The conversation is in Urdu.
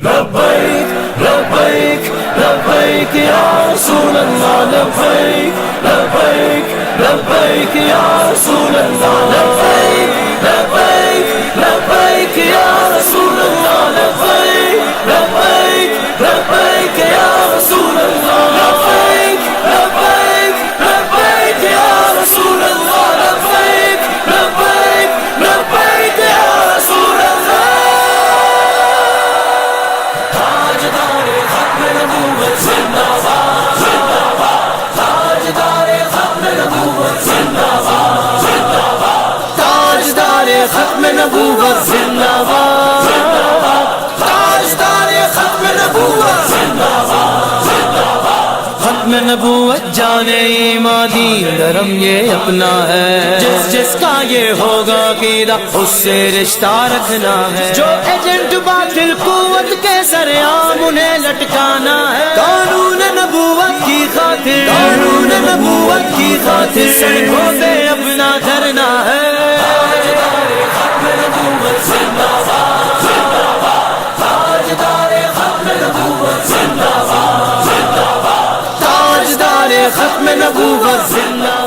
لبیک لبیک لبیک یا رسول اللہ لبیک لبیک لبیک یا رسول اللہ لبیک لبیک لبیک یا رسول اللہ لبیک لبیک لبیک یا رسول اللہ لبیک لبیک لبیک یا رسول اللہ لبیک لبیک لبیک یا رسول اللہ تاجدار ختم نبوت زندہ باد زندہ باد تاجدار ختم نبوت زندہ باد زندہ باد تاجدار ختم نبوت زندہ باد زندہ باد تاجدار ختم نبوت زندہ باد زندہ باد ختم نبوت جانے ایمان دین دھرم یہ اپنا ہے جس جس کا یہ ہوگا عقیدہ اس سے رشتہ رکھنا ہے جو ایجنٹ باطل قوت کے سرعام انہیں لٹکانا ہے قانون نبوت کی خاطر قانون نبوت کی خاطر سڑکوں پہ اپنا دھرنا ہے تاجدار ختم نبوت زندہ باد زندہ باد تاجدار ختم نبوت زندہ باد زندہ باد تاجدار ختم نبوت زندہ